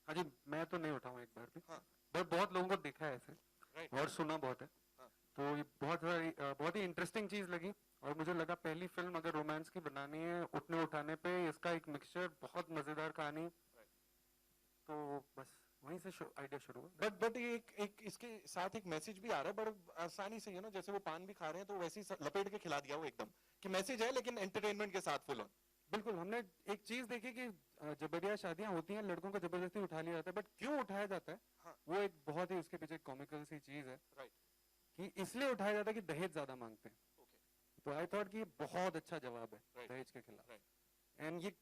अजी मैं तो नहीं उठाऊँ एक बार भी, बट बहुत लोगों को देखा है ऐसे और सुना बहुत है, तो ये बहुत ही इंटरेस्टिंग चीज लगी। और मुझे लगा पहली फिल्म अगर रोमांस की बनानी है उठने उठाने पे इसका एक मिक्सचर, बहुत मजेदार कहानी, तो बस वहीं से आइडिया शुरू हुआ। बट एक इसके साथ एक मैसेज भी आ रहा है बड़ा आसानी से, जैसे वो पान भी खा रहे हैं तो वैसे ही लपेट के खिला दिया वो एकदम कि मैसेज है लेकिन एंटरटेनमेंट के साथ फुल ऑन। बिल्कुल, हमने एक चीज देखी कि जबरिया शादियां होती हैं, लड़कों को जबरदस्ती उठा लिया जाता है, बट क्यों उठाया जाता है, वो एक बहुत ही उसके पीछे कॉमिकल सी चीज है, कि इसलिए उठाया जाता है कि दहेज ज्यादा मांगते हैं। तो आई थॉट कि बहुत अच्छा जवाब है दहेज के खिलाफ। एंड ये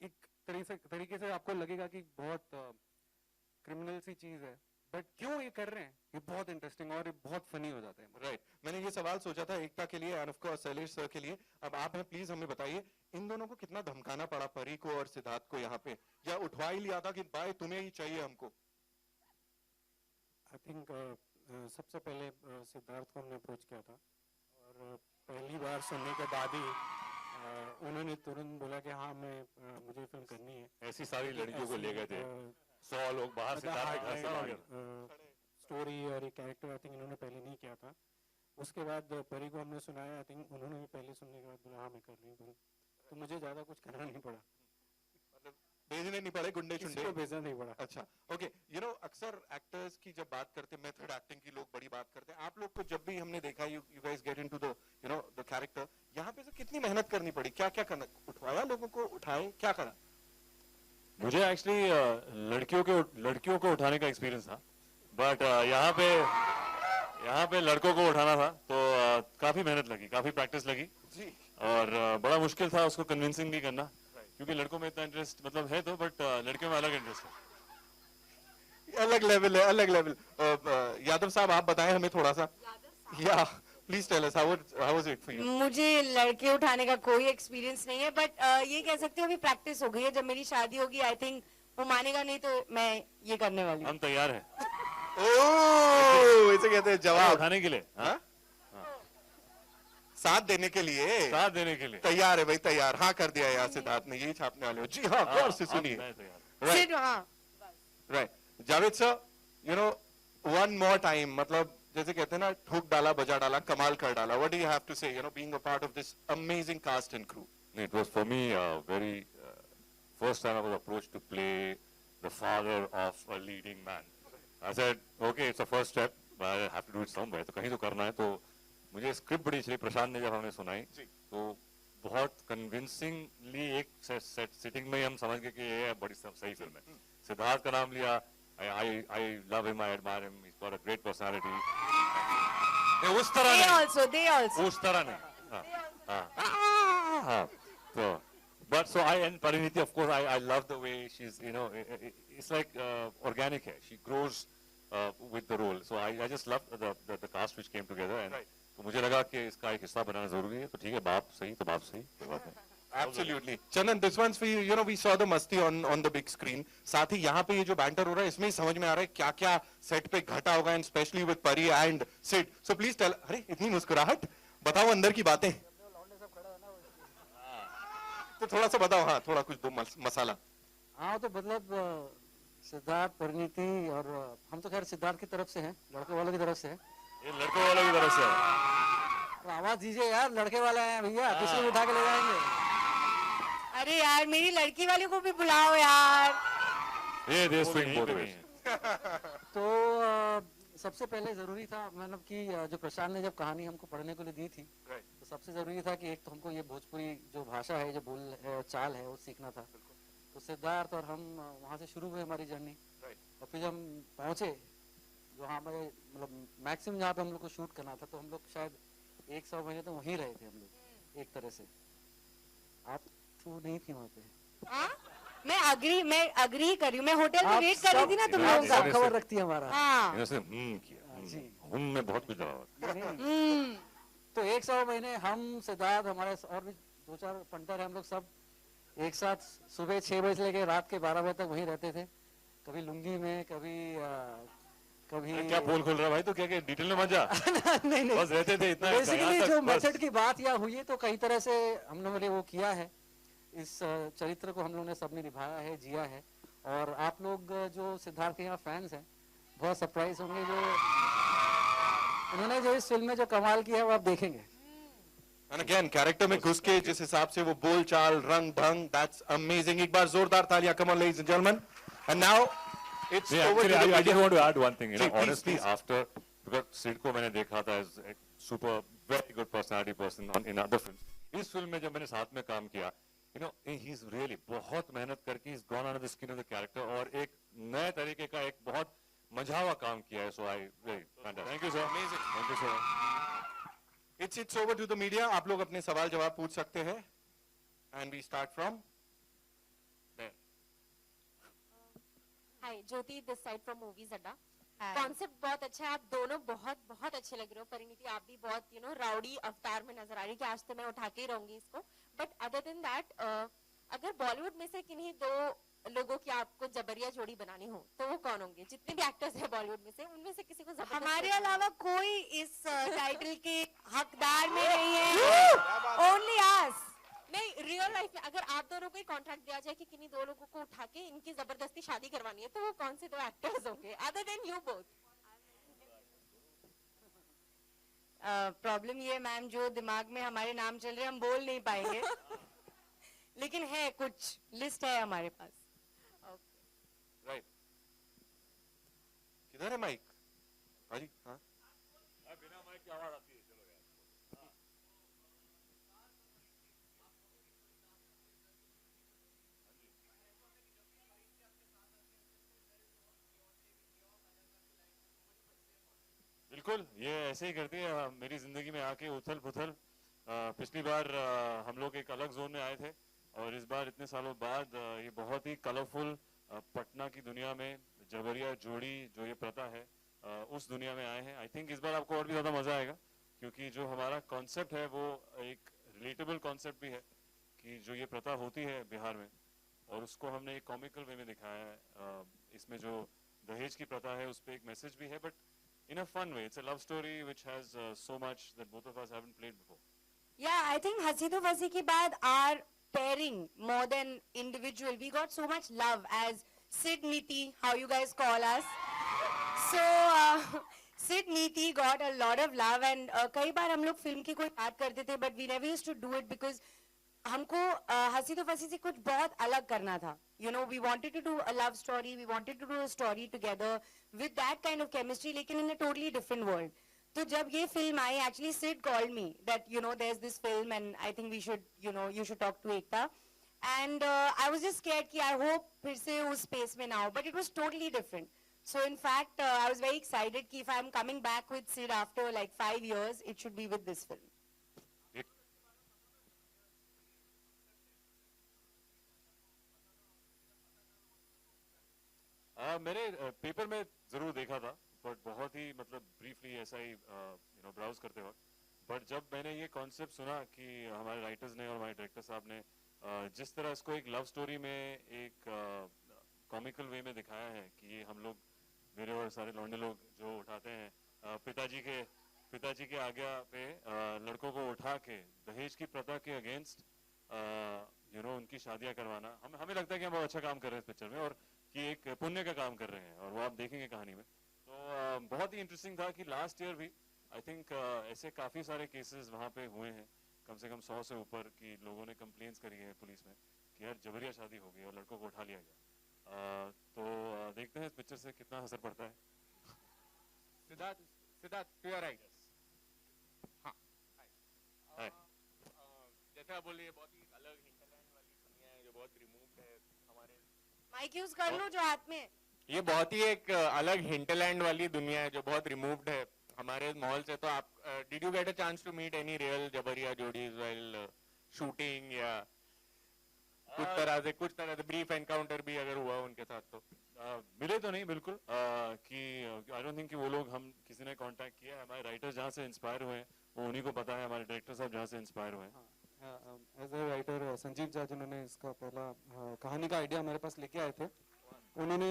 एक तरीके से आपको लगेगा कि बहुत क्रिमिनल सी चीज है, बट क्यों ये कर रहे हैं, ये बहुत इंटरेस्टिंग और बहुत फनी हो जाता है। राइट, मैंने ये सवाल सोचा था एकता के लिए end of course Shailesh sir के लिए। अब आप हैं, प्लीज हमें बताइए इन दोनों को कितना धमकाना पड़ा, परी को और सिद्धार्थ को यहाँ पे, या उठवा ही लिया था कि भाई तुम्हें ही चाहिए हमको? आई थिंक सबसे पहले सिद्धार्थ को हमने अप्रोच किया था और पहली बार सुनने के बाद ही उन्होंने तुरंत बोला कि हाँ मुझे फिल्म करनी है। ऐसी सारी लड़कियों को ले गए थे 100 लोग बाहर, सिद्धार्थ के घर से स्टोरी और एक कैरेक्टर आई थिंक इन्होंने पहले नहीं किया था। उसके बाद परी को हमने सुनाया, आई थिंक उन्होंने भी पहले सुनने के बाद बोला हाँ मैं कर रही हूँ, तो मुझे ज्यादा कुछ करना नहीं पड़ा, भेजने नहीं पड़े, गुंडे चुंडे को भेजना नहीं पड़ा। अच्छा, ओके। अक्सर एक्टर्स की जब बात करते हैं, मेथड एक्टिंग की लोग बड़ी बात करते हैं, आप लोग को जब भी हमने देखा you guys get into the the character, यहाँ पे से कितनी मेहनत करनी पड़ी, क्या क्या करना, उठवाया लोगों को, उठाए, क्या करा? मुझे एक्चुअली लड़कियों को उठाने का एक्सपीरियंस था, बट यहाँ पे लड़कों को उठाना था, तो काफी मेहनत लगी, काफी प्रैक्टिस लगी जी, और बड़ा मुश्किल था उसको कन्विंसिंग भी करना, क्योंकि लड़कों में इतना इंटरेस्ट मतलब है तो, बट लड़कियों में अलग इंटरेस्ट है, अलग लेवल है, अलग लेवल। यादव साहब आप बताएं हमें थोड़ा सा, या Please tell us how was it for you? मुझे लड़के उठाने का कोई एक्सपीरियंस नहीं है, बट ये कह सकते हो अभी प्रैक्टिस हो गई है. जब मेरी शादी होगी आई थिंक वो मानेगा नहीं तो मैं ये करने वाली हूँ. हम तैयार हैं ओह, इसे कहते हैं जवाब. उठाने के लिए. हाँ? साथ देने के लिए. साथ देने के लिए तैयार है भाई, तैयार. हाँ कर दिया यार सिद्धार्थ ने, यही छापने वाले हो. जी हाँ, गौर से सुनिए. मैं तैयार. Right, हाँ. right. Javed sir, you know, one more time, मतलब जैसे कहते हैं ना, ठोक डाला, बजा डाला, कमाल कर डाला. What do you have to say, you know, being a part of this amazing cast and crew? It was for me very first time I was approached to play the father of a leading man. I said, okay, it's a first step, but I have to do it somewhere. तो कहीं तो करना है. तो मुझे script बड़ी अच्छी प्रशांत ने जब हमने सुनाई तो बहुत कन्विंसिंगली एक सेट सिटिंग में हम समझ गए कि ये बड़ी सही फिल्म है. सिद्धार्थ का नाम लिया. I love him, I admire him. He's got a great personality. उस तरह नहीं. They also. उस तरह नहीं. हाँ. तो but so and Pariniti, of course, I love the way she's, you know, it's like organic hai. She grows with the role. So I just love the cast which came together. And तो मुझे लगा कि इसका एक हिस्सा बनाना जरूरी है. तो ठीक है, बाप सही तो बाप सही, कोई बात नहीं. Absolutely. Chandan, this one's for you. You know, we saw the masti on the big screen. साथ ही यहाँ पे ये जो banter हो रहा है, इसमें ही समझ में आ रहा है क्या क्या सेट पे घटा होगा, and especially with Pari and Sid. So please tell. अरे इतनी मुस्कुराहट, बताओ अंदर की बातें. तो थोड़ा सा बताओ. हाँ, थोड़ा कुछ दो मसाला. हाँ, तो मतलब सिद्धार्थ, परिणीति और हम तो खैर सिद्धार्थ की तरफ से हैं, लड़के वालों की तरफ से हैं. ये लड़कों वालों की तरफ से है. तो आवाज दीजिए यार, लड़के वाले हैं भैया, किसी को उठा के ले जाएंगे. अरे यार मेरी लड़की वाले को भी बुलाओ यार. ये देश swing both ways. तो सबसे पहले जरूरी था, मतलब कि जो प्रशांत ने जब कहानी हमको पढ़ने को लिए दी थी, तो सबसे जरूरी था कि एक तो हमको ये भोजपुरी जो भाषा है, जो बोल है, चाल है, वो सीखना था. तो सिद्धार्थ और हम वहाँ से शुरू हुए हमारी जर्नी. और फिर जब हम पहुँचे जहाँ पे मतलब मैक्सिमम जहाँ पे हम लोग को शूट करना था, तो हम लोग शायद 100 महीने तो वहीं रहे थे हम लोग एक तरह से. आप तो नहीं थी वहाँ पे. मैं अग्री कर रही हूँ. मैं होटल में वेट कर रही थी ना तुम लोगों का. खबर रखती है हमारा. हाँ. किया. जी. में बहुत कुछ दबा. तो 100 महीने हम सिद्धार्थ, हमारे और भी 2-4 पंटर हैं, हम लोग सब एक साथ सुबह 6 बजे से लेकर रात के 12 बजे तक वहीं रहते थे. कभी लुंगी में, कभी क्या पोल खोल रहा है भाई? तो क्या डिटेल में मत जा. नहीं बस रहते थे इतना. बेसिकली जो मेथड की बात या हुई है, तो कई तरह से हम लोगों ने वो किया है. इस चरित्र को हम लोगों ने सबने निभाया है, जिया है. और आप लोग जो सिद्धार्थ के यहाँ फैंस हैं, बहुत सरप्राइज होंगे. जो उन्होंने जो इस फिल्म में जो कमाल किया है वो आप देखेंगे. And again, कैरेक्टर में घुस के जिस हिसाब से वो बोल चाल, रंग ढंग, that's amazing. एक बार जोरदार तालियां. Come on, ladies and gentlemen. And now it's over to the I just want to add one thing. You know, Please, honestly, please. after because Sid को मैंने देखा था as a super very good personality person in other films. इस film में जब मैंने साथ में काम किया, you know, he's really बहुत मेहनत करके he's gone under the skin of the character और एक नए तरीके का एक बहुत मझावा काम किया है. So I really thank you sir. Amazing. Thank you sir. It's over to the media. आप लोग अपने सवाल जवाब पूछ सकते हैं. And we start from there. Hi, Jyoti this side from movies अड्डा. कॉन्सेप्ट बहुत अच्छा है. आप दोनों बहुत बहुत अच्छे लग रहे हो. परिणीति आप भी बहुत राउडी अवतार में नजर आ रही है कि आज तो मैं उठा के ही रहूंगी इसको. बट अदर देन दैट, अगर बॉलीवुड में से किन्हीं 2 लोगों की आपको जबरिया जोड़ी बनानी हो तो वो कौन होंगे? जितने भी एक्टर्स हैं बॉलीवुड में से, उनमें से किसी को हमारे अलावा कोई इस टाइटल के हकदार में नहीं है. ओनली आस. नहीं, रियल लाइफ में अगर आप दोनों को ही कॉन्ट्रैक्ट दिया जाए कि किन्हीं 2 लोगों को उठा के इनकी जबरदस्ती शादी करवानी है, तो वो कौन से 2 एक्टर्स होंगे other than you both? Problem ये मैम, जो दिमाग में हमारे नाम चल रहे हैं हम बोल नहीं पाएंगे. लेकिन है, कुछ लिस्ट है हमारे पास. Right. किधर है माइक? हाजी. हाँ. बिना माइक की आवाज आती है. चलो यार. बिल्कुल, ये ऐसे ही करती है मेरी जिंदगी में आके उथल पुथल. पिछली बार हम लोग एक अलग जोन में आए थे और इस बार इतने सालों बाद ये बहुत ही कलरफुल पटना की दुनिया में जबरिया जोड़ी जो ये प्रथा है, उस दुनिया में आए हैं. आई थिंक इस बार आपको और भी ज्यादा मजा आएगा. क्योंकि जो हमारा कॉन्सेप्ट है वो एक रिलेटेबल कॉन्सेप्ट भी है कि जो ये प्रथा होती है बिहार में और उसको हमने एक कॉमिकल वे में दिखाया है। इसमें जो दहेज की प्रथा है उस पर एक मैसेज भी है, but in a fun way. It's a love story which has so much that both of us haven't played before. Yeah, I think Hasi to Fasi ke baad our pairing more than individual. We got so much love as Sid Niti, how you guys call us. So Sid Niti got a lot of love and कई बार हम लोग film की कोई बात करते थे, but we never used to do it because हमको हंसी तो फंसी से कुछ बहुत अलग करना था. You know, we wanted to do a love story, we wanted to do a story together with that kind of chemistry, लेकिन in a totally different world. तो जब ये film I, actually Sid called me that you know there's this film and I think we should, you know, you should talk to Ekta. And I was just scared कि I hope फिर से उस space में ना हो, but it was totally different. So in fact, I was very excited कि if I'm coming back with Sid after like 5 years, it should be with this film. मैंने paper में जरूर देखा था, बट बहुत ही मतलब ब्रीफली ऐसा ही ब्राउज करते वक्त। बट जब मैंने ये कॉन्सेप्ट सुना कि हमारे राइटर्स ने और हमारे डायरेक्टर साहब ने जिस तरह इसको एक लव स्टोरी में एक कॉमिकल वे में दिखाया है कि ये हम लोग मेरे और सारे लौंडे लोग जो उठाते हैं पिताजी के आज्ञा पे लड़कों को उठा के दहेज की प्रथा के अगेंस्ट उनकी शादियां करवाना, हमें लगता है कि हम बहुत अच्छा काम कर रहे हैं इस पिक्चर में और कि एक पुण्य का काम कर रहे हैं, और वो आप देखेंगे कहानी में। तो बहुत ही इंटरेस्टिंग था कि लास्ट ईयर भी आई थिंक ऐसे काफ़ी सारे केसेस वहाँ पे हुए हैं, कम से कम 100 से ऊपर की लोगों ने कंप्लेंट्स करी है पुलिस में कि यार जबरिया शादी हो गई और लड़कों को उठा लिया गया। तो देखते हैं इस पिक्चर से कितना असर पड़ता है। Siddharth you are right. हाँ, जैसे आप बोलिए बहुत ही अलग हिंटरलैंड वाली दुनिया है जो बहुत रिमूव्ड है हमारे। माइक यूज कर लो जो हाथ में। ये बहुत ही एक अलग हिंटरलैंड वाली दुनिया है जो बहुत रिमूव्ड है हमारे माहौल से। तो आप did you get a chance to meet any real Jabariya jodis while shooting या कुछ तरह से ब्रीफ एनकाउंटर भी अगर हुआ उनके साथ? तो मिले तो नहीं बिल्कुल कि आई डोंट थिंक कि वो लोग हम किसी ने कांटेक्ट किया है। हमारे राइटर्स जहाँ से इंस्पायर हुए हैं वो उन्हीं को पता है, हमारे डायरेक्टर साहब जहाँ से इंस्पायर हुए हैं। As a writer Sanjeev Jha जिन्होंने इसका पहला कहानी का आइडिया हमारे पास लेके आए थे, उन्होंने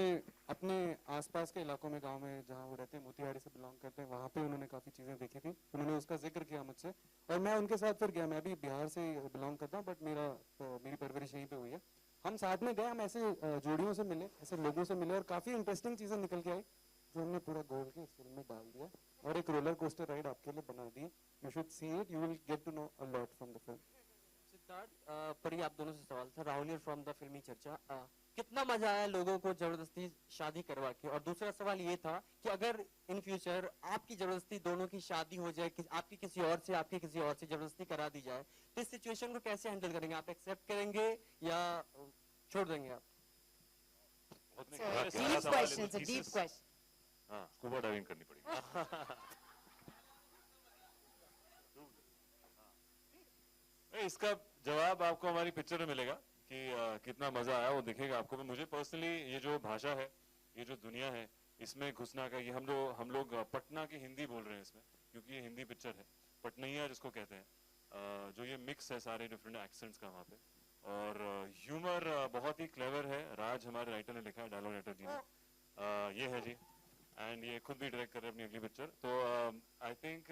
अपने आसपास के इलाकों में, गांव में जहां वो रहते हैं, मोतिहारी से बिलोंग करते हैं, वहां पे उन्होंने काफ़ी चीज़ें देखी थी। उन्होंने उसका जिक्र किया मुझसे और मैं उनके साथ फिर गया। मैं भी बिहार से बिलोंग करता हूँ बट मेरी परवरिश यहीं पे हुई है। हम साथ में गए, हम ऐसे जोड़ियों से मिले, ऐसे लोगों से मिले और काफ़ी इंटरेस्टिंग चीज़ें निकल के आई जो हमने पूरा गोल के इस फिल्म में डाल दिया और एक रोलर कोस्टर राइड आपके लिए बना दी। You should see it, you will get to know a lot from the film. Siddharth, Pari आप दोनों से सवाल था, राहुल फ्रॉम द फिल्मी चर्चा, कितना मजा आया लोगों को जबरदस्ती शादी करवा के? और दूसरा सवाल ये था कि अगर इन फ्यूचर आपकी जबरदस्ती दोनों की शादी हो जाए, आपकी किसी और से जबरदस्ती करा दी जाए, तो इस सिचुएशन को कैसे हैंडल करेंगे? आप एक्सेप्ट करेंगे या छोड़ देंगे आप? Deep question. हाँ, स्कूबा डाइविंग करनी पड़ेगी। इसका जवाब आपको हमारी पिक्चर में मिलेगा कि कितना मजा आया वो दिखेगा आपको। मुझे पर्सनली ये जो भाषा है, ये जो दुनिया है, इसमें घुसना का, ये हम लोग पटना की हिंदी बोल रहे हैं इसमें, क्योंकि ये हिंदी पिक्चर है, पटनैया जिसको कहते हैं, जो ये मिक्स है सारे डिफरेंट एक्सेंट्स का वहाँ पे। और ह्यूमर बहुत ही क्लेवर है। राज हमारे राइटर ने लिखा है, डायलॉग राइटर जी ने, ये है जी, एंड ये खुद भी डायरेक्ट कर रहे हैं अपनी अगली पिक्चर। तो आई थिंक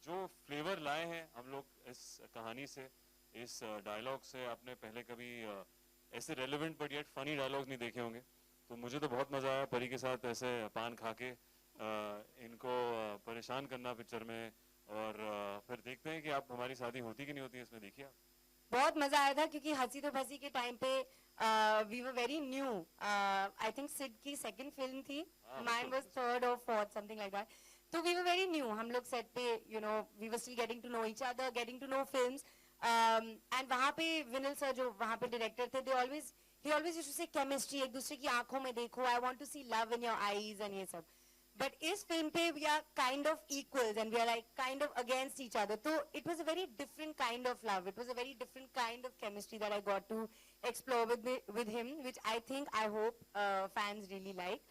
जो फ्लेवर लाए हैं हम लोग इस कहानी से, इस डायलॉग से, आपने पहले कभी ऐसे relevant but yet funny dialogues नहीं देखे होंगे। तो मुझे तो बहुत मजा आया परी के साथ ऐसे पान खा के इनको परेशान करना पिक्चर में। और फिर देखते हैं कि आप हमारी शादी होती कि नहीं होती, इसमें देखिए आप। बहुत मजा आया था क्योंकि हंसी तो फंसी के टाइम पे we were very new. I think Sid की सेकंड फिल्म थी, माइन वाज थर्ड और फोर्थ, समथिंग लाइक दैट। तो वी वर वेरी न्यू, हम लोग सेट पे we were still getting to know each other, getting to know films. And वहाँ पे विनल sir जो वहाँ पे डायरेक्टर थे, he always used to say chemistry, एक दूसरे की आंखों में देखो, I want to see love in your eyes and ये सब। But इस फिल्म पे we are kind of equals and we are like kind of against each other. So it was a very different kind of love. It was a very different kind of chemistry that I got to explore with him, which I hope fans really like.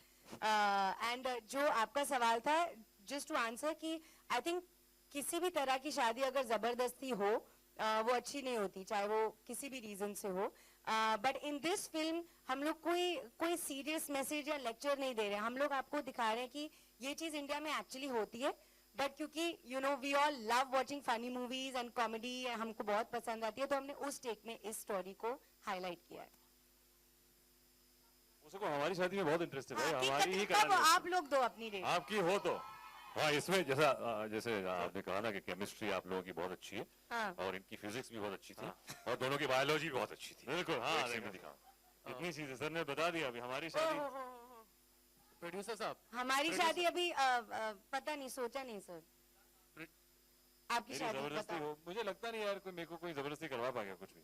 And जो आपका सवाल था, just to answer कि I think किसी भी तरह की शादी अगर जबरदस्ती हो वो अच्छी नहीं होती, चाहे वो किसी भी रीजन से हो. बट इन दिस फिल्म हम लोग कोई सीरियस मैसेज या लेक्चर नहीं दे रहे हैं. हम लोग आपको दिखा रहे हैं कि ये चीज इंडिया में एक्चुअली होती है. बट क्योंकि you know we all love watching funny movies and comedy, हमको बहुत पसंद आती है, तो हमने उस टेक में इस स्टोरी को हाईलाइट किया है. उसको हमारी शादी में बहुत इंटरेस्टेड है, ठीक हमारी ही है, कहानी है। आप लोग दो अपनी रेट. आपकी हो तो हाँ, इसमें जैसे आपने कहा ना कि केमिस्ट्री आप लोगों की बहुत अच्छी है, हाँ. और इनकी फिजिक्स भी बहुत अच्छी थी, और दोनों की बायोलॉजी भी बहुत अच्छी थी. बिल्कुल हाँ, देखो दिखा इतनी चीजें सर ने बता दिया. अभी हमारी शादी प्रोड्यूसर साहब, हमारी शादी अभी पता नहीं, सोचा नहीं सर. आपकी मेरी शादी जबरदस्ती पता. हो, मुझे लगता नहीं यार कोई मेरे को कोई जबरदस्ती करवा पाएगा कुछ भी.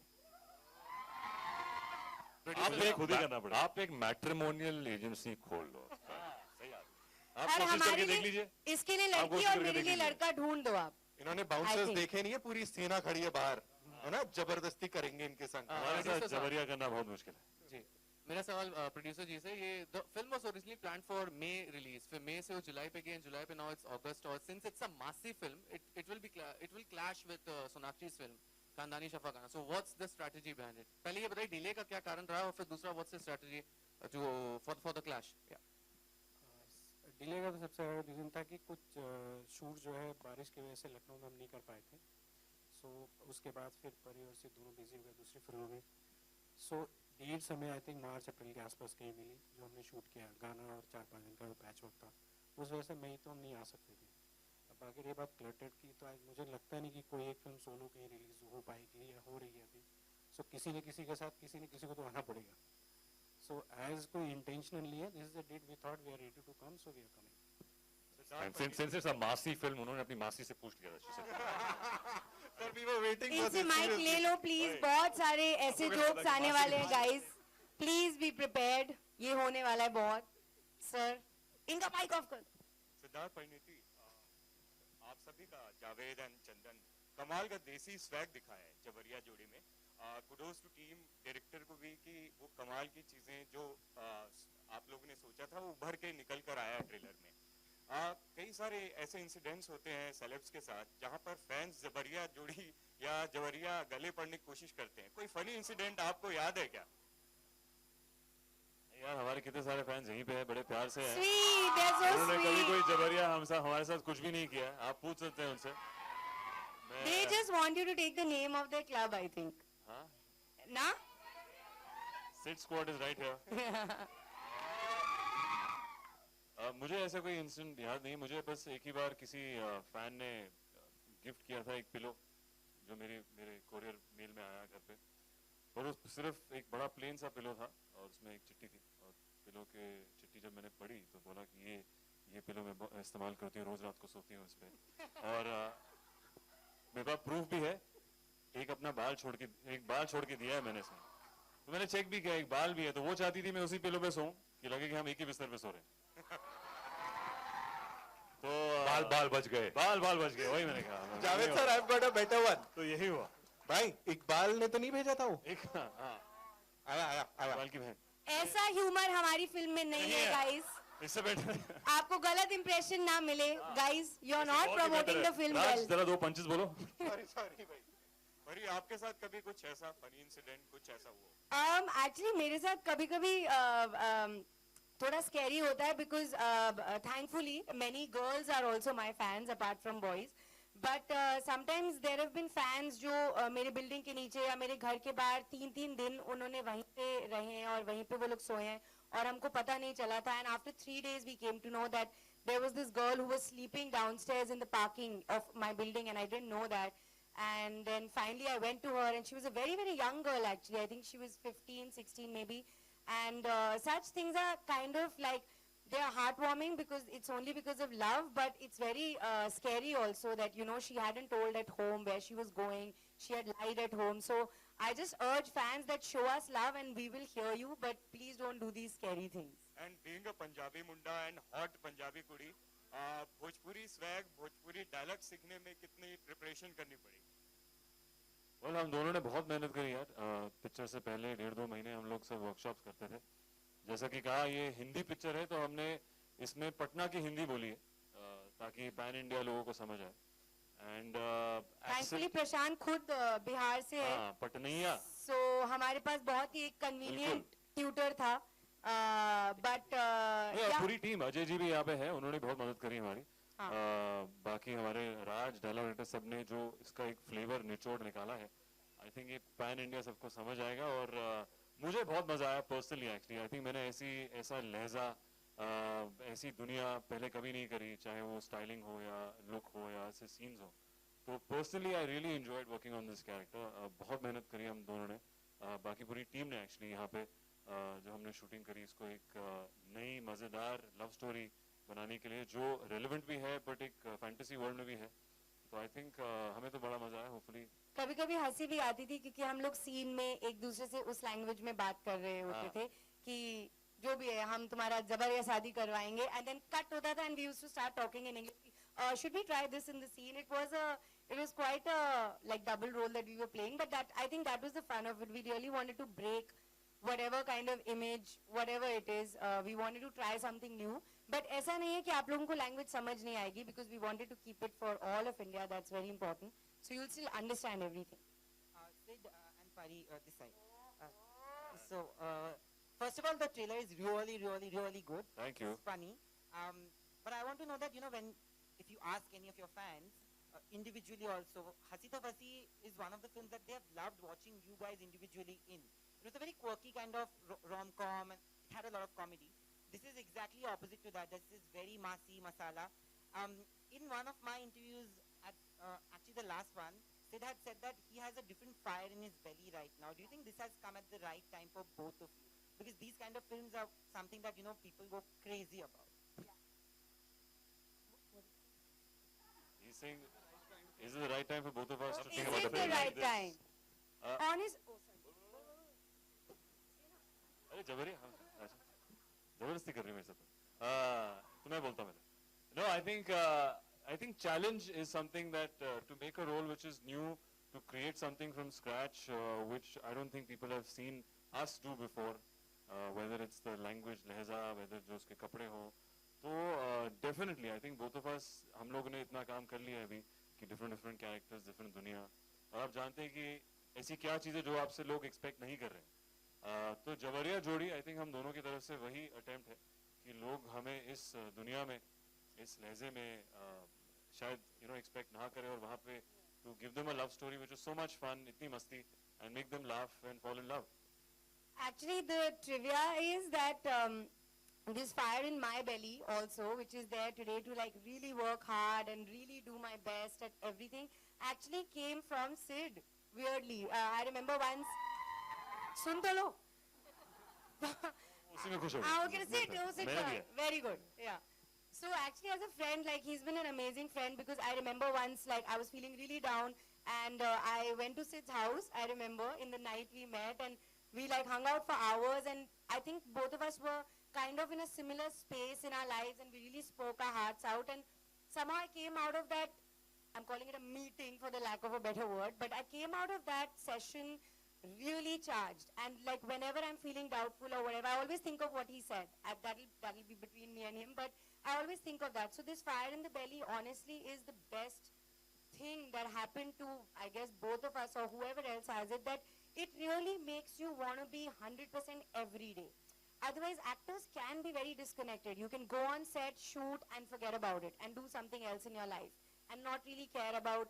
आप खुद ही करना पड़ेगा. आप एक मैट्रिमोनियल एजेंसी खोल लो. सही आदमी. आप और कोशिश हमारे करके देख लिए लीजिए. इसके लिए आप लड़की कोशिश और करके मेरे देख लिए लीजिए. लड़का ढूंढ दो आप. इन्होंने I बाउंसर्स think. देखे नहीं है, पूरी सेना खड़ी है बाहर, है ना, जबरदस्ती करेंगे इनके संग. हमारे साथ जबरिया करना बहुत मुश्किल है. जी मेरा सवाल प्रोड्यूसर जी से, ये the film was originally planned for may release, फिर मई से वो जुलाई पे गई, जुलाई पे नाउ इट्स अगस्त, और since it's a massive film it will clash with सोनाक्षी's film Khandaani Shafakhana. So what's the strategy behind it? पहले ये बताइए डिले का क्या कारण रहा, और फिर दूसरा व्हाट्स द स्ट्रेटजी जो फॉर द क्लैश? डिले का तो सबसे बड़ा रीज़न था कि कुछ शूट जो है बारिश की वजह से लखनऊ में हम नहीं कर पाए थे. सो उसके बाद फिर परी और सिद्धू दोनों बिजी हो गए दूसरी फिल्मों में. सो डेट समय आई थिंक मार्च अप्रैल के आसपास कहीं मिली जो हमने शूट किया. गाना और 4-5 दिन का जो पैच वर्क था, उस वजह से मई तो हम नहीं आ सकते थे. अब बाकी रही बात क्लटर्ड की, तो आज मुझे लगता नहीं कि कोई एक फिल्म सोलो कहीं रिलीज हो पाएगी या हो रही है अभी. सो किसी न किसी के साथ किसी न किसी को तो आना पड़ेगा. So as कोई intentionally है, this is the date we thought we are ready to come, so we are coming. And since it's a मासी फिल्म, उन्होंने अपनी मासी से पूछ लिया था. Sir, we were waiting for इनसे this माइक seriously. ले लो प्लीज. बहुत सारे ऐसे जोक्स आने वाले हैं गाइस, प्लीज बी प्रिपेयर्ड. ये होने वाला है बहुत. सर इनका माइक ऑफ कर. सिद्धार्थ परिणीति, आप सभी का जावेद एंड चंदन कमाल का देसी स्वैग दिखाया है जबरिया जोड़ी में. कुडोस टू टीम, डायरेक्टर को भी कि वो कमाल की चीजें जो आप लोगों ने सोचा था वो उभर के निकल कर आया ट्रेलर में. कई सारे ऐसे इंसिडेंट्स होते हैं सेलेब्स के साथ जहां पर फैंस जबरिया जोड़ी या जबरिया गले पड़ने की कोशिश करते हैं. कोई फनी इंसिडेंट आपको याद है क्या? यार हमारे कितने सारे फैंस यहीं पे हैं, बड़े प्यार से हैं. Sweet, they're so उन्होंने कभी sweet. कोई जबरिया हमारे साथ कुछ भी नहीं किया. आप पूछ सकते हैं उनसे. They just want you to take the name of their club, I think. हाँ? ना? Sid Squad is right here. मुझे ऐसा कोई इंसिडेंट याद नहीं. मुझे बस एक ही बार किसी फैन ने गिफ्ट किया था एक पिलो, जो मेरे कोरियर मेल में आया घर पे, और उस सिर्फ एक बड़ा प्लेन सा पिलो था और उसमें एक चिट्ठी थी. और पिलो के चिट्ठी जब मैंने पढ़ी तो बोला कि ये पिलो मैं इस्तेमाल करती हूँ, रोज रात को सोती हूँ इस पे. और मेरे पास प्रूफ भी है. एक बाल छोड़ के दिया है मैंने इसमें. तो मैंने चेक भी किया, एक बाल भी है. तो वो चाहती थी मैं उसी पिलो पे सोऊं कि लगे कि हम एक ही बिस्तर पे सो रहे हैं. तो बाल बच गए. बाल बच गए, वही मैंने कहा. Javed sir, I've got a better one. तो यही हुआ. भाई इकबाल ने तो नहीं भेजा था वो? एक आया. बाल की बहन. ऐसा ह्यूमर हमारी फिल्म में नहीं है गाइस. इससे बेटर आपको गलत इंप्रेशन ना मिले guys. You are not promoting the film Raj well. जरा 2 पंचेस बोलो. सॉरी भाई. परी, आपके साथ कभी कुछ ऐसा फनी इंसिडेंट कुछ ऐसा हुआ? एक्चुअली मेरे साथ कभी कभी थोड़ा स्कैरी होता है because thankfully many girls are also my fans apart from boys. But sometimes there have been fans जो मेरे बिल्डिंग के नीचे या मेरे घर के बाहर 3-3 दिन उन्होंने वहीं पे रहे हैं और वहीं पे वो लोग सोए हैं और हमको पता नहीं चला था. And after 3 days we came to know that there was this girl who was sleeping downstairs in the parking of my building and I didn't know that. And then finally I went to her and she was a very, very young girl actually. I think she was 15, 16 maybe. And such things are kind of like, they are heartwarming because it's only because of love, but it's very scary also that, you know, she hadn't told at home where she was going. She had lied at home. So I just urge fans that show us love and we will hear you, but please don't do these scary things. And being a Punjabi munda and hot Punjabi kudi, Bhojpuri swag, Bhojpuri dialogue सीखने में कितनी preparation करनी पड़ी? well, हम दोनों ने बहुत मेहनत करी यार. पिक्चर से पहले 1.5-2 महीने हम लोग सब वर्कशॉप्स करते थे. जैसा कि कहा, ये हिंदी पिक्चर है तो हमने इसमें पटना की हिंदी बोली है ताकि पैन इंडिया लोगों को समझ आए. एंड थैंकफुली प्रशांत खुद बिहार से है, हाँ पटनैया सो हमारे पास बहुत ही एक कन्वीनियंट ट्यूटर था, बट पूरी टीम, अजय जी भी यहाँ पे है, उन्होंने बहुत मदद करी हमारी। हाँ। बाकी हमारे राज डायलॉग सब ने जो इसका एक फ्लेवर निचोड़ निकाला है, आई थिंक ये पैन इंडिया सबको समझ आएगा। और मुझे बहुत मजा आया पर्सनली एक्चुअली। आई थिंक मैंने ऐसा लहजा ऐसी दुनिया पहले कभी नहीं करी, चाहे वो स्टाइलिंग हो या लुक हो या ऐसे सीन्स हो। तो personally I really enjoyed working on this character. बहुत मेहनत करी हम दोनों ने, बाकी पूरी टीम ने एक्चुअली यहाँ पे जो हमने शूटिंग करी इसको एक नई मज़ेदार लव स्टोरी बनाने के लिए, जो रेलेवेंट भी है बट एक फैंटेसी वर्ल्ड में भी है। तो आई थिंक हमें तो बड़ा मजा आया। होपफुली कभी कभी हंसी भी आती थी क्योंकि हम लोग सीन में एक दूसरे से उस लैंग्वेज में बात कर रहे होते थे कि जो भी है हम तुम्हारा जबर या शादी करवाएंगे, एंड देन कट होता था and we used to start talking in English, should we try this in the scene. It was quite a like double role that we were playing, but that I think that was the fun of it. We really wanted to break whatever kind of image, whatever it is, we wanted to try something new. But ऐसा नहीं है कि आप लोगों को language समझ नहीं आएगी, because we wanted to keep it for all of India. That's very important. So you'll still understand everything. Sid and Pari, this side. First of all, the trailer is really, really, really good. Thank you. It's funny. But I want to know that, you know, if you ask any of your fans, individually also, Hasi to Fasi is one of the films that they have loved watching you guys individually in. It was a very quirky kind of rom-com, and it had a lot of comedy. This is exactly opposite to that. This is very massy, masala. In one of my interviews, actually the last one, Sid had said that he has a different fire in his belly right now. Do you think this has come at the right time for both of you? Because these kind of films are something that, you know, people go crazy about. He's saying, is it the right time for both of us to Is think about it a the film right like this? time? Honest. अरे जबरी, हाँ, अच्छा, जबरदस्ती कर रही मेरे साथ। तो मैं बोलता हूँ No, I think challenge is something that to make a role which is new, to create something from scratch, which I don't think people have seen us do before, whether it's the language, लहजा, whether जो उसके कपड़े हो, तो definitely I think both of us, हम लोगों ने इतना काम कर लिया है अभी कि different characters, different दुनिया, और आप जानते हैं कि ऐसी क्या चीज़ें जो आपसे लोग expect नहीं कर रहे। तो जबरिया जोड़ी आई थिंक हम दोनों की तरफ से वही अटेम्प्ट है कि लोग हमें इस दुनिया में, इस लहजे में शायद एक्सपेक्ट ना करें, और वहाँ पे to give them a love story which is so much fun, इतनी मस्ती, and make them laugh and fall in love. Actually, the trivia is that this fire in my belly also, which is there today to like really work hard and really do my best at everything, actually came from Sid. Weirdly, I remember once. सुन तो लो. उसी में खुश हो. Okay, sit. Very good. Yeah. So actually, as a friend, like he's been an amazing friend, because I remember once, like I was feeling really down, and I went to Sid's house. I remember in the night we met and we like hung out for hours, and I think both of us were kind of in a similar space in our lives, and we really spoke our hearts out. And somehow I came out of that. I'm calling it a meeting for the lack of a better word, but I came out of that session really charged, and like whenever I'm feeling doubtful or whatever, I always think of what he said. That'll be between me and him, but I always think of that. So this fire in the belly honestly is the best thing that happened to, I guess, both of us or whoever else has it, that it really makes you want to be 100% every day. Otherwise, actors can be very disconnected. You can go on set, shoot, and forget about it and do something else in your life and not really care about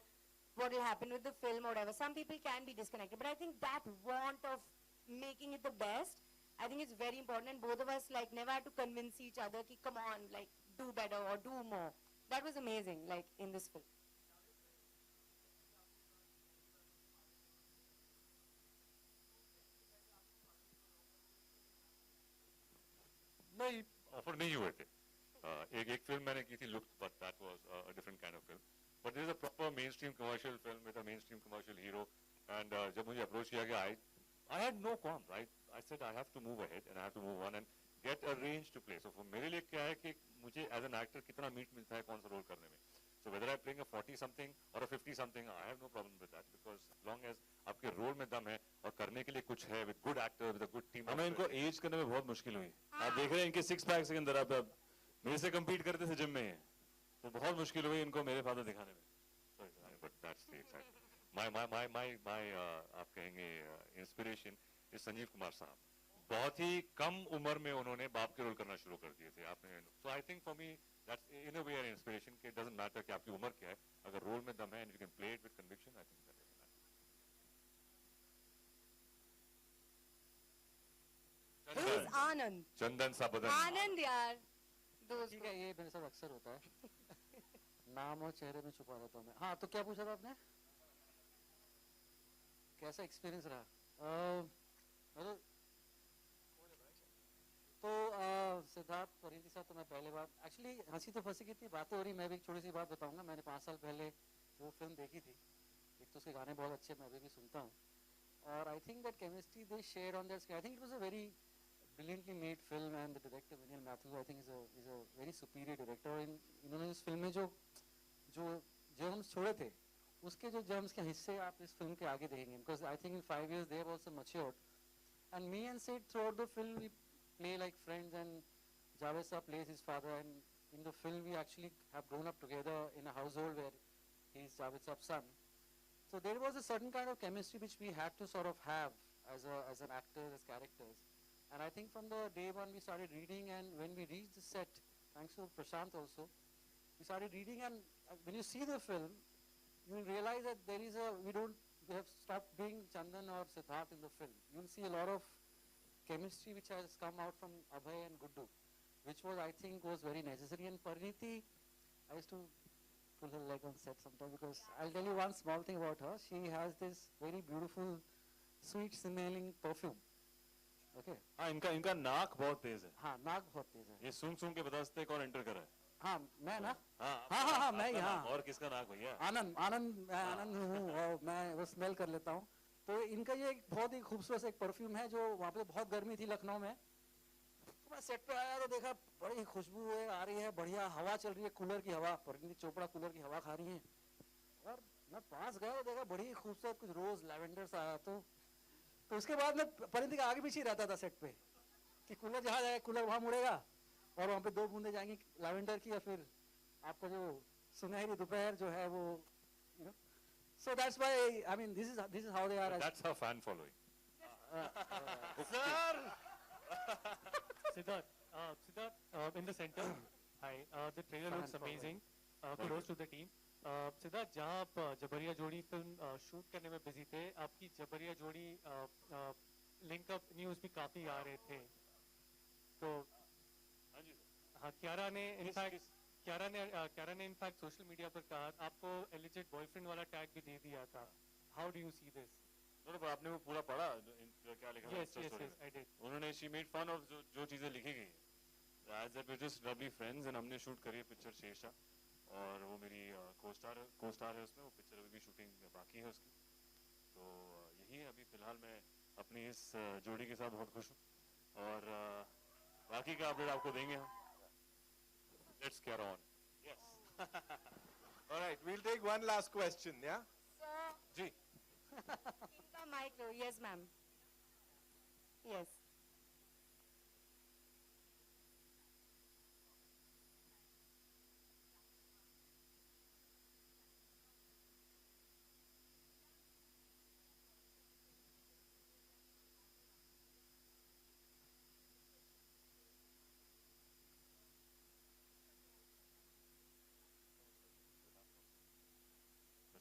what will happen with the film or whatever. Some people can be disconnected, but I think that want of making it the best, I think it's very important, and both of us like never had to convince each other ki come on, like do better or do more. That was amazing, like in this film. नहीं, offer नहीं हुए थे. एक film मैंने की थी look, but that was a different kind of film. But this is a proper mainstream commercial film with a mainstream commercial hero. And जब मुझे approach किया गया, I had no qualm, right? I said I have to move ahead and I have to move on and get a range to play. So for मेरे लिए क्या है कि मुझे as an actor कितना मीट मिलता है कौन सा रोल करने में. So whether I'm playing a 40-something or a 50-something, I have no problem with that, because as long as आपके रोल में दम है और करने के लिए कुछ है with good actor, with a good team. हमें इनको एज करने में बहुत मुश्किल हुई. आप देख रहे हैं इनके 6 पैक्स के अंदर आप मेरे से compete करते थे जिम में, तो बहुत मुश्किल हुई इनको मेरे फादर दिखाने में. but that's the exact. My आप कहेंगे inspiration is संजीव कुमार साहब. बहुत ही कम उम्र में उन्होंने बाप के रोल करना शुरू कर दिए थे आपने. So I think for me that's in a way an inspiration कि it doesn't matter कि आपकी उम्र क्या है, अगर रोल में दम है and you can play it with conviction, I think that is enough. Who is Anand? चंदन सा बदन. Anand यार. दोस्त ठीक है, ये मेरे साथ अक्सर होता है. नाम और चेहरे में छुपा रहता हूँ मैं. हाँ, तो क्या पूछा था आपने? कैसा एक्सपीरियंस रहा? तो सिद्धार्थ परिणीति साहब तो मैं पहले बार एक्चुअली हंसी तो फंसी की इतनी बातें हो रही. मैं भी एक छोटी सी बात बताऊंगा. मैंने 5 साल पहले वो फिल्म देखी थी. एक तो उसके गाने बहुत अच्छे, मैं अभी भी सुनता हूँ. और I think that chemistry they share on that. I think it was a very brilliantly made film and the director Vinyal Mathew I think is a very superior director. इन्होंने इस फिल्म में जो germs छोड़े थे, उसके जो germs के हिस्से आप इस फिल्म के आगे देखेंगे. Because I think in 5 years they have also matured. And me and Sid throughout the film we play like friends, and Javed Sir plays his father, and in the film we actually have grown up together in a household where he is Javed Sir's son. So there was a certain kind of chemistry which we had to sort of have as an actor, as characters. And I think from the day one we started reading, and when we reached the set, thanks to Prashant also, we started reading, and when you see the film, you will realize that we have stopped being Chandan or Siddharth in the film. You will see a lot of chemistry which has come out from Abhay and Guddu, which was, I think, was very necessary. And Pariniti, I used to pull her leg on set sometimes, because I'll tell you one small thing about her. She has this very beautiful, sweet smelling perfume. Okay. हाँ, इनका नाक बहुत तेज है. हाँ, नाक बहुत तेज है. ये सूंघ के बता सकते कौन एंटर करा है. हाँ, मैं ना. हाँ, मैं यहाँ. और किसका नाक भैया? आनंद हूँ, और मैं वो स्मेल कर लेता हूँ. तो इनका ये एक बहुत ही खूबसूरत एक परफ्यूम है, जो वहाँ पे बहुत गर्मी थी लखनऊ में. तो मैं सेट पे आया तो देखा बड़ी खुशबू आ रही है, बढ़िया हवा चल रही है, कूलर की हवा. परिणीति चोपड़ा कूलर की हवा खा रही है. और मैं पास गया तो देखा बड़ी खूबसूरत कुछ रोज लैवेंडर सा आया. तो उसके बाद मैं परिणीति के आगे पीछे रहता था सेट पे, कि कूलर जहाँ जाए कूलर वहाँ मुड़ेगा, और वहाँ पे 2 बूंदे जाएंगी लैवेंडर की, या फिर आपका जो सुनहरी दोपहर जो है वो, you know. So that's why, I mean, this is how they are. That's her fan following. Sir. Siddharth, in the center. Hi. The trailer looks amazing. Kudos to the team. Siddharth, जहाँ आप जबरिया जोड़ी फिल्म शूट करने में busy थे, आपकी जबरिया जोड़ी linkup news भी काफी आ रहे थे. तो हाँ, क्यारा ने इनफैक्ट सोशल मीडिया पर कहा, आपको एलिजिड बॉयफ्रेंड वाला टैग भी दे दिया था. How do you see this? आपने वो पूरा पढ़ा क्या लिखा? Yes, I did. उन्होंने she made fun of जो चीजें लिखी गई. As that we're just lovely friends, and हमने शूट करी है पिक्चर शेरशाह, और वो मेरी को-स्टार है उसमें. वो पिक्चर अभी भी शूटिंग बाकी है उसकी. तो यही है अभी फिलहाल. मैं अपनी इस जोड़ी के साथ बहुत खुश हूँ, और बाकी का अपडेट आपको देंगे हम. Let's carry on. Yes. All right, we'll take one last question, yeah? Sir. Ji. Inka micro, yes, ma'am. Yes.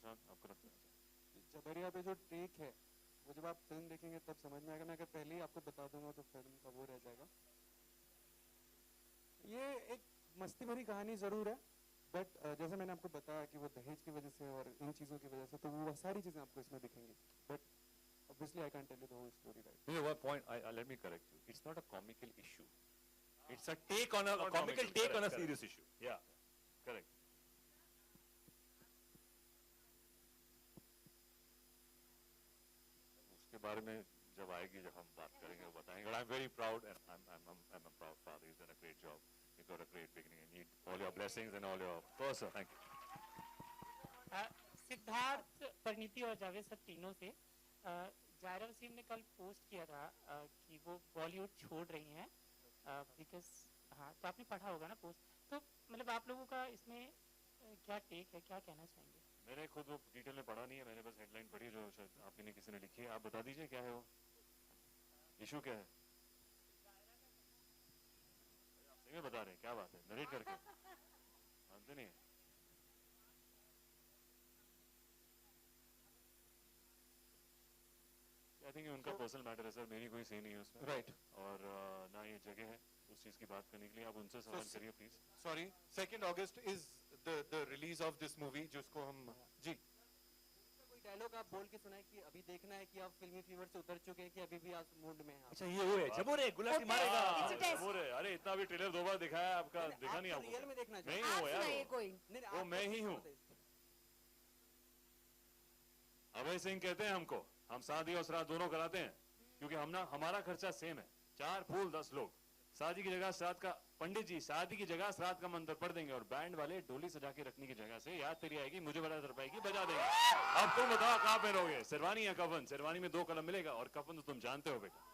आपको लगता है जबरिया पे जो टेक है, वो जब आप फिल्म देखेंगे तब समझ में आएगा. मैं अगर पहले ही आपको बता दूंगा तो फिल्म का वो रह जाएगा. ये एक मस्ती भरी कहानी जरूर है, बट जैसे मैंने आपको बताया कि वो दहेज की वजह से और इन चीजों की वजह से, तो वो सारी चीजें आपको इसमें दिखेंगी. But obviously I can't tell you the whole story, right? You know, one point, let me correct you. It's not a comical issue. It's a take on a comical take on a serious issue. Yeah, correct. उसके बारे में जब आएगी, जब हम बात करेंगे, वो बताएंगे. But I'm very proud, and I'm a proud father. He's done a great job. He got a great beginning. I need all your blessings and all your first, sir. Thank you. Siddharth, Parineeti और Javed sir तीनों से जायरा वसीम ने कल post किया था कि वो बॉलीवुड छोड़ रही हैं, बिकॉज हाँ, तो आपने पढ़ा होगा ना पोस्ट. तो मतलब आप लोगों का इसमें क्या टेक है, क्या कहना चाहेंगे? मैंने खुद वो डिटेल में पढ़ा नहीं है, मैंने बस हेडलाइन पढ़ी जो शायद आप ही ने किसी ने लिखी है। आप बता दीजिए क्या है वो इशू, क्या है? आप सही में बता रहे हैं? क्या बात है, नरेट करके मानते नहीं है। आई थिंक उनका पर्सनल मैटर है सर, मेरी कोई सही नहीं है उसमें। राइट। और ना ये जगह है उस चीज की बात करने के लिए, आप उनसे सवाल करिए please. Sorry, 2 August is the release of this movie, जिसको हम जी कोई डायलॉग आप बोल के सुनाए कि अभी देखना है कि आप फिल्मी फीवर से उतर चुके हैं कि अभी भी आप मूड में हैं? अच्छा ये वो है जबोरे गुलाटी मारेगा it's a test. जबोरे। अरे इतना भी ट्रेलर 2 बार दिखाया आपका, देखा नहीं आपको? रियल में देखना नहीं आप हो यार सुनाइए कोई। वो मैं ही हूँ। अभय सिंह कहते हैं हमको, हम शादी और श्राद्ध दोनों कराते हैं क्योंकि हमारा खर्चा सेम है। 4 फूल 10 लोग, शादी की जगह श्राद्ध का, पंडित जी शादी की जगह श्राद्ध का मंत्र पढ़ देंगे और बैंड वाले डोली सजा के रखने की जगह से याद तेरी आएगी मुझे बड़ा दर पाएगी बजा देंगे। अब तुम बताओ कहाँ पहनोगे, शेरवानी या कफन? शेरवानी में 2 कलम मिलेगा और कफन तो तुम जानते हो बेटा।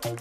Thank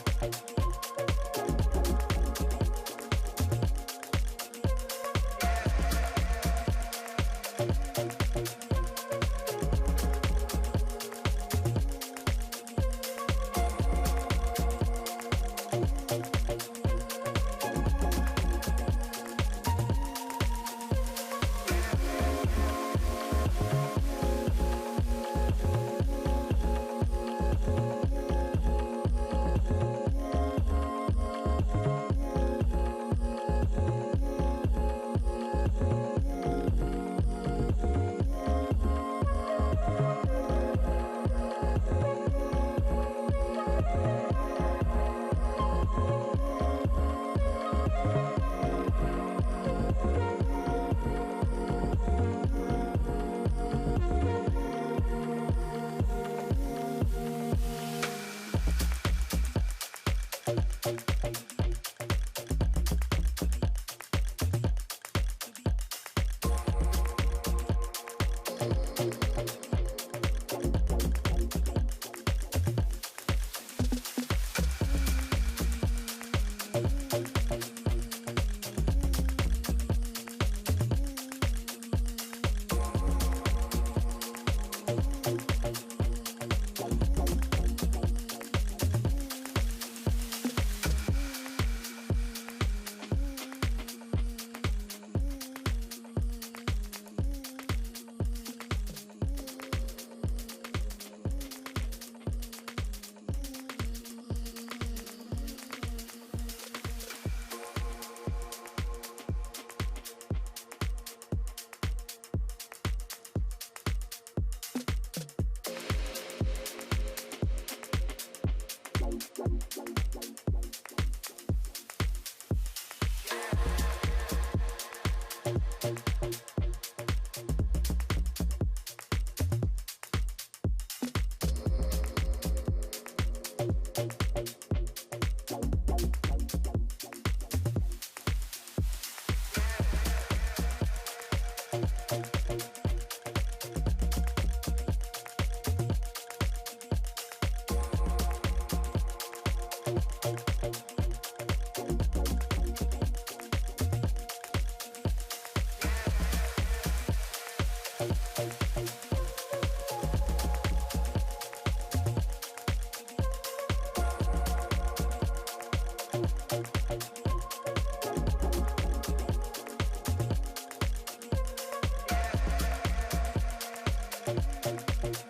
you.